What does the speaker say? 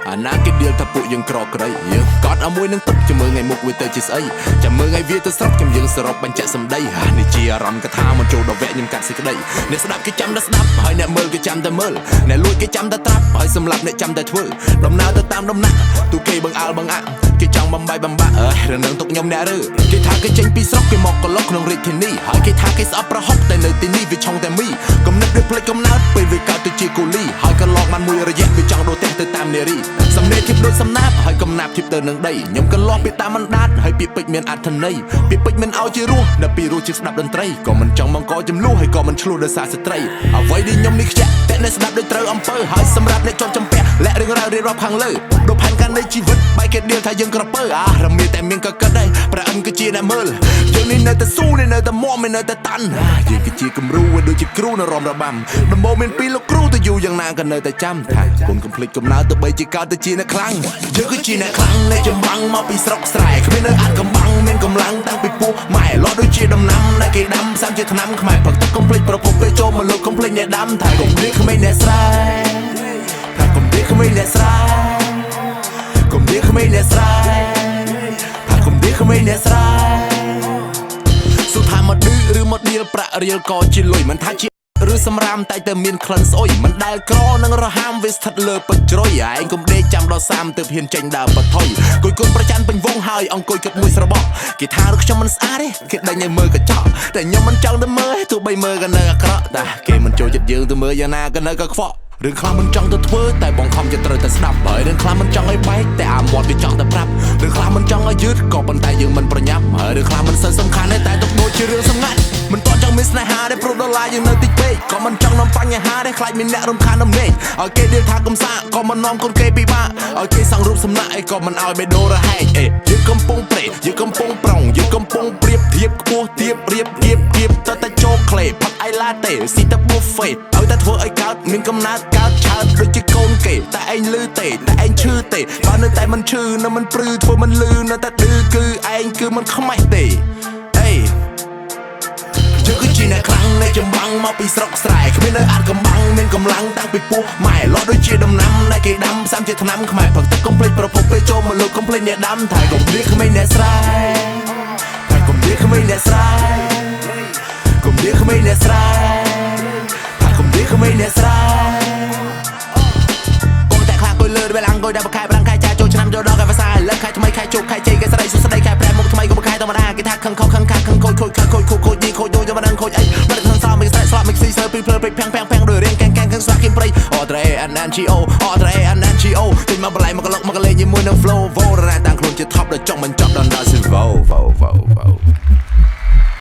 អាណាគេដៀលថាពួកយើងក្រក្រៃយើងកត់ឲ្យមួយនឹងទឹកចាំមើលថ្ងៃមុខវាទៅជាស្អីចាំមើលថ្ងៃវាទៅស្រុកចាំយើងសរុបបញ្ជាក់សម្ដីនេះជាអារម្មណ៍កថាមិនចូលដល់វគ្គខ្ញុំកាត់សេចក្ដីអ្នកស្ដាប់គេចាំតែស្ដាប់ហើយអ្នកមើលគេចាំតែមើលអ្នកលួចគេចាំតែត្រាប់ហើយសម្លាប់អ្នកចាំតែធ្វើដំណើរទៅតាមដំណាក់ទូគេបង្អើលបង្អាក់គេចង់បំបីបំបាក់រឿងនឹងទុកខ្ញុំអ្នករើគេថាគេចេញពីស្រុកគេមកកន្លុកក្នុងរាជធានីហើយគេថាគេស្អប់ប្រហុកតែនៅទីនេះវាឆុងតែមីគំនិតវាផ្លេចកំណើតពេលវាកើតទៅជាកូលីហើយកន្លងបានមួយរយៈវាចង់ដូរផ្ទះទៅតាមនារីសំណេរធីបដូចសំណាបហើយកំណាប់ធីបទៅនឹងដីខ្ញុំកន្លងពីតាមមិនដាតហើយពាក្យពេចន៍មានអត្ថន័យពាក្យពេចន៍មិនឲ្យជារស់នៅពីរស់ជាស្ដាប់តន្ត្រីក៏មិនចង់បង្កចំនួនហើយក៏មិនឆ្លោះដោយសារស្ត្រីអ្វីដែលខ្ញុំនេះខ្ជាក់តែអ្នកស្ដាប់ដូចត្រូវអំពើហើយសម្រាប់អ្នកជាប់ចំពាក់และរឿងរ៉ាវរៀបរាប់ខាងលើដូចផែនការនៃជីវិតបែកគេដៀលថាយើងក្រពើរមៀតែមានក៏គិតដែរព្រះអិនគឺជាអ្នកមើលយើងនេះនៅតែស៊ូនេះនៅតែមាំនៅតែតាន់យើងគឺជាគំរូដូចជាគ្រូនៅរំរបាំដំបូងមានពីរលោកគ្រូទៅយូរយ៉ាងណាក៏នៅតែចាំថាគុណកំភ្លេចកំណើទៅបីជាកើតទៅជាអ្នកខ្លាំងយើងគឺជាអ្នកខ្លាំងអ្នកចម្បាំងមកពីស្រុកស្រែគ្មាននៅអាចកំបាំងមានកម្លាំងតាំងពីពោះម៉ែលោះដូចជាដំណាំដែលគេដាំសាំជាថ្នាំខ្មែរផឹកទឹកកំភ្លេចប្រពន្ធពេលចូលមកលោកកំភ្លេចអ្នកដាំថាកំភ្លេចក្មេងអ្នកស្រែថាកំភ្លេចក្មេងអ្នកស្រែកំភ្លេចក្មេងអ្នកស្រែថាកំភ្លេចក្មេងអ្នកស្រែសុថាមកឌឺឬមកដៀលប្រាក់រៀលក៏ជាលុយមិនថាជាឬសម្រាមតែតែមានក្លិនស្អុយមិនដែលក្រនឹងរហាមវាស្ថិតលើបជ្រុយឯងកុំដេកចាំដល់30ទើបហ៊ានចេញដើរបថុយគួយគុណប្រច័នពេញវងហើយអង្គុយគិតមួយស្របគេថារកខ្ញុំមិនស្អាតទេគេដេញឲ្យមើលកញ្ចក់តែខ្ញុំមិនចង់ទៅមើលទោះបីមើលក៏នៅអាក្រក់តែគេមិនចូលចិត្តយើងទៅមើលយ៉ាងណាក៏នៅក៏ខ្វក់រឿងខ្លះមិនចង់ទៅធ្វើតែបងខំចិត្តត្រូវតែស្ដាប់ហើយរឿងខ្លះមិនចង់ឲ្យបែកតែអាមាត់វាចង់តែប្រាប់រឿងខ្លះមិនចង់ឲ្យយឺតក៏ប៉ុន្តែយើងមិនប្រញាប់ហើយរឿងខ្លះមិនសូវសំខាន់ទេតែទុកដូចជារឿងសម្ងាត់មិនតន់ចង់មានស្នេហាដែលប្រុសដុល្លារយើងនៅតិចពេកក៏មិនចង់នាំបញ្ហាដែលខ្លាចមានអ្នករំខានដំណេកឲ្យគេដៀលថាកំសាក៏មិននាំកូនគេពិបាកឲ្យគេសង់រូបសំណាក់អីក៏មិនឲ្យបេះដូងរហែកយើងកំពុងព្រេយើងកំពុងប្រងយើងកំពុងប្រៀបធៀបខ្ពស់ទៀបរៀបគៀបគៀបតែចូលក្លេផឹកអីឡាតេស៊ីតែប៊ូហ្វេឲ្យតែធ្វើឲ្យកើតមានកំណើតកើតឆើតដូចជាកូនគេតែឯងលឺទេតែឯងឈឺទេបើនៅតែមិនឈឺនៅមិនព្រឺធ្វើមិនលឺនៅតែឌឺគឺឯងគឺមិនខ្មាស់ទេយើងគឺជាអ្នកខ្លាំងអ្នកចម្បាំងមកពីស្រុកស្រែគ្មាននៅអាចកំបាំងមានកម្លាំងតាំងពីពោះម៉ែលោះដូចជាដំណាំដែលគេដាំផ្សំជាថ្នាំខ្មែរផឹកទឹកកំភ្លេចប្រពន្ធពេលចូលមកលោកកំភ្លេចអ្នកដាំថៃកំភ្លេចក្មេងអ្នកស្រែថៃកំភ្លេចក្មេងអ្នកស្រែកំភ្លេចក្មេងអ្នកស្រែថៃកំភ្លេចក្មេងអ្នកស្រែកុំតែខ្លាំងគួយលើពេលអង្គុយដល់បខែប្រាំងខែចាចូលឆ្នាំចូលដល់ខែភាសាលើខែថ្មីខែជោគខែជ័យខែស្រីសុស្ដីខែប្រែមុខថ្មីក៏ខែធម្មតាគេថាខឹងខុសខឹងខាខឹងខូចខូចខឹងខូចខូចខូចយីខូចយកមិនដឹងខូចអីមិនដឹងស្លាប់មិនស្រែកស្លាប់មិនស៊ីសើពីភ្លើពេកភាំងភាំងដូចរៀងកែងខឹងស្វាគីមព្រៃអត្រេអាន NGO អត្រេអាន NGO ចេញមកបល័យមកកលុកមកកលេងជាមួយនឹង flow វោរ៉ាតាំងខ្លួនជា top ដល់ចង់មិនចប់ដល់ Silvo